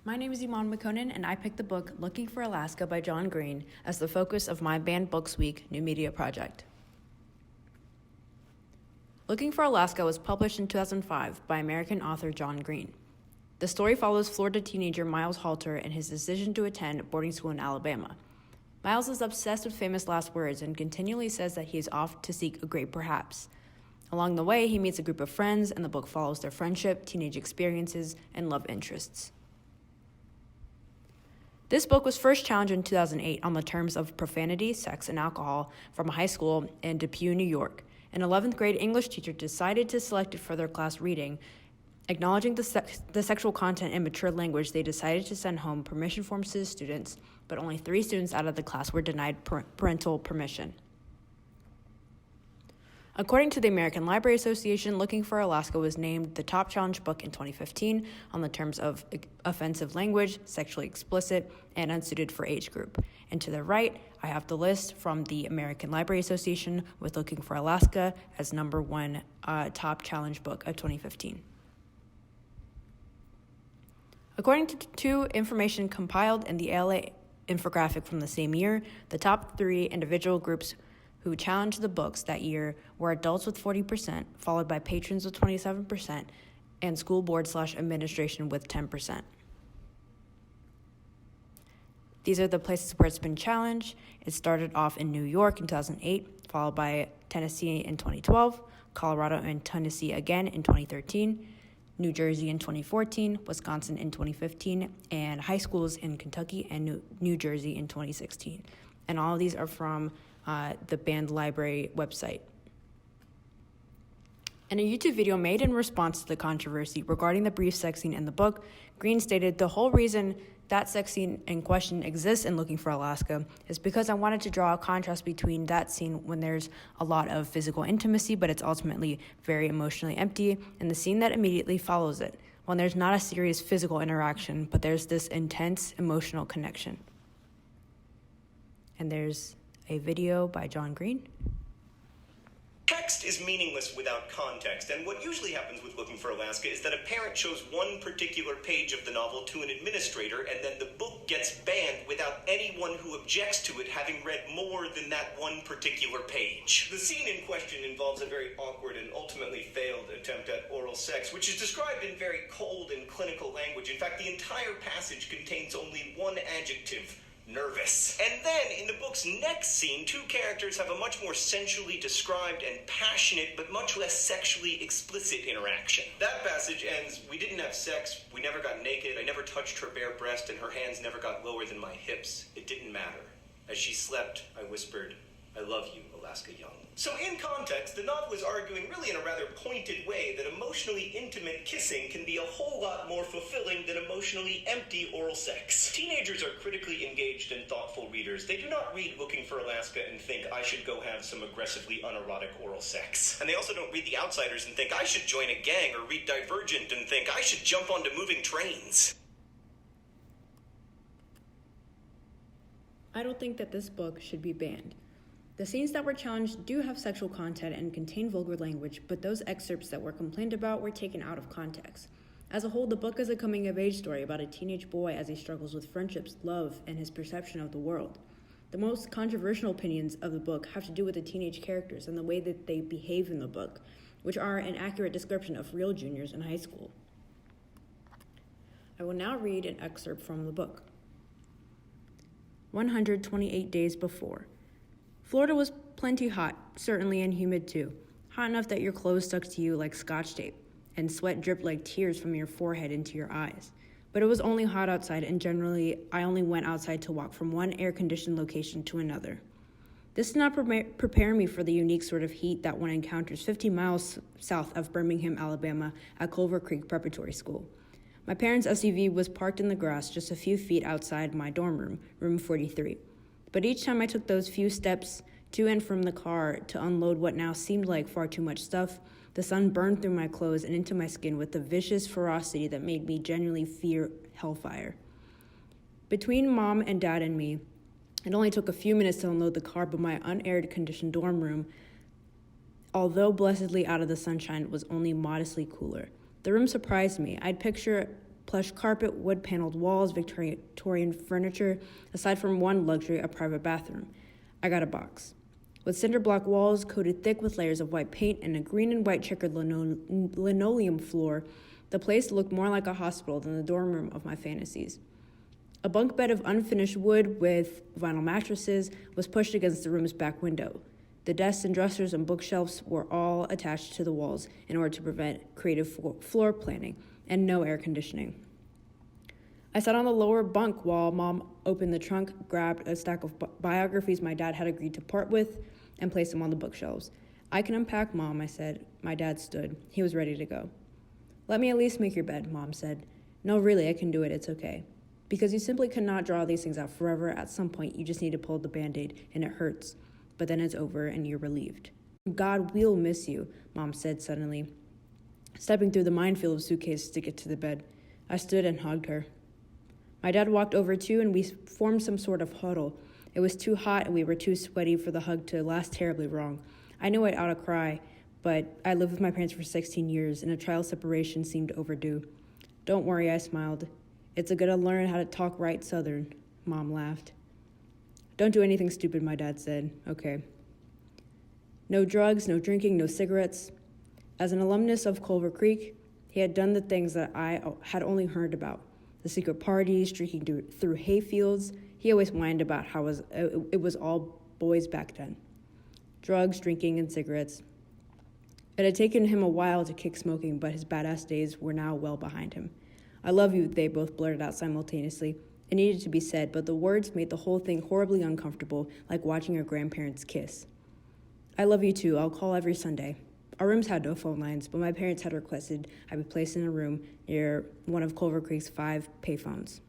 My name is Iman McConan, and I picked the book Looking for Alaska by John Green as the focus of my Banned Books Week new media project. Looking for Alaska was published in 2005 by American author John Green. The story follows Florida teenager Miles Halter and his decision to attend boarding school in Alabama. Miles is obsessed with famous last words and continually says that he is off to seek a great perhaps. Along the way, he meets a group of friends, and the book follows their friendship, teenage experiences, and love interests. This book was first challenged in 2008 on the terms of profanity, sex, and alcohol from a high school in Depew, New York. An 11th grade English teacher decided to select it for their class reading. Acknowledging the sexual content and mature language, they decided to send home permission forms to the students, but only 3 students out of the class were denied parental permission. According to the American Library Association, Looking for Alaska was named the top challenge book in 2015 on the terms of offensive language, sexually explicit, and unsuited for age group. And to the right, I have the list from the American Library Association with Looking for Alaska as number 1 top challenge book of 2015. According to information compiled in the LA infographic from the same year, the top 3 individual groups who challenged the books that year were adults with 40%, followed by patrons with 27%, and school board/administration with 10%. These are the places where it's been challenged. It started off in New York in 2008, followed by Tennessee in 2012, Colorado and Tennessee again in 2013, New Jersey in 2014, Wisconsin in 2015, and high schools in Kentucky and New Jersey in 2016. And all of these are from the Banned Library website. In a YouTube video made in response to the controversy regarding the brief sex scene in the book, Green stated, "The whole reason that sex scene in question exists in Looking for Alaska is because I wanted to draw a contrast between that scene when there's a lot of physical intimacy, but it's ultimately very emotionally empty, and the scene that immediately follows it, when there's not a serious physical interaction, but there's this intense emotional connection." And there's a video by John Green. Text is meaningless without context, and what usually happens with Looking for Alaska is that a parent shows one particular page of the novel to an administrator, and then the book gets banned without anyone who objects to it having read more than that one particular page. The scene in question involves a very awkward and ultimately failed attempt at oral sex, which is described in very cold and clinical language. In fact, the entire passage contains only one adjective: nervous. And then, in the book's next scene, 2 characters have a much more sensually described and passionate, but much less sexually explicit interaction. That passage ends, "We didn't have sex, we never got naked, I never touched her bare breast, and her hands never got lower than my hips. It didn't matter. As she slept, I whispered, 'I love you, Alaska Young.'" So in context, the novel is arguing really in a rather pointed way that emotionally intimate kissing can be a whole lot more fulfilling than emotionally empty oral sex. Teenagers are critically engaged and thoughtful readers. They do not read Looking for Alaska and think, "I should go have some aggressively unerotic oral sex." And they also don't read The Outsiders and think, "I should join a gang," or read Divergent and think, "I should jump onto moving trains." I don't think that this book should be banned. The scenes that were challenged do have sexual content and contain vulgar language, but those excerpts that were complained about were taken out of context. As a whole, the book is a coming-of-age story about a teenage boy as he struggles with friendships, love, and his perception of the world. The most controversial opinions of the book have to do with the teenage characters and the way that they behave in the book, which are an accurate description of real juniors in high school. I will now read an excerpt from the book. 128 days before. Florida was plenty hot, certainly, and humid too. Hot enough that your clothes stuck to you like Scotch tape, and sweat dripped like tears from your forehead into your eyes. But it was only hot outside, and generally, I only went outside to walk from one air-conditioned location to another. This did not prepare me for the unique sort of heat that one encounters 50 miles south of Birmingham, Alabama, at Culver Creek Preparatory School. My parents' SUV was parked in the grass just a few feet outside my dorm room, room 43. But each time I took those few steps to and from the car to unload what now seemed like far too much stuff, the sun burned through my clothes and into my skin with a vicious ferocity that made me genuinely fear hellfire. Between Mom and Dad and me, it only took a few minutes to unload the car, but my unair-conditioned dorm room, although blessedly out of the sunshine, was only modestly cooler. The room surprised me. I'd picture plush carpet, wood-paneled walls, Victorian furniture, aside from one luxury, a private bathroom. I got a box. With cinder block walls coated thick with layers of white paint and a green and white checkered linoleum floor, the place looked more like a hospital than the dorm room of my fantasies. A bunk bed of unfinished wood with vinyl mattresses was pushed against the room's back window. The desks and dressers and bookshelves were all attached to the walls in order to prevent creative floor planning, and no air conditioning. I sat on the lower bunk while Mom opened the trunk, grabbed a stack of biographies my dad had agreed to part with, and placed them on the bookshelves. "I can unpack, Mom," I said. My dad stood. He was ready to go. "Let me at least make your bed," Mom said. "No, really, I can do it. It's okay." Because you simply cannot draw these things out forever. At some point, you just need to pull the Band-Aid, and it hurts. But then it's over, and you're relieved. "God will miss you," Mom said suddenly, stepping through the minefield of suitcases to get to the bed. I stood and hugged her. My dad walked over too, and we formed some sort of huddle. It was too hot, and we were too sweaty for the hug to last terribly long. I knew I ought to cry, but I lived with my parents for 16 years, and a child separation seemed overdue. "Don't worry," I smiled. "It's a good to learn how to talk right Southern," Mom laughed. "Don't do anything stupid," my dad said. "Okay." No drugs, no drinking, no cigarettes. As an alumnus of Culver Creek, he had done the things that I had only heard about. The secret parties, streaking through hayfields. He always whined about how it was all boys back then. Drugs, drinking, and cigarettes. It had taken him a while to kick smoking, but his badass days were now well behind him. "I love you," they both blurted out simultaneously. It needed to be said, but the words made the whole thing horribly uncomfortable, like watching your grandparents kiss. "I love you too. I'll call every Sunday." Our rooms had no phone lines, but my parents had requested I be placed in a room near one of Culver Creek's 5 payphones.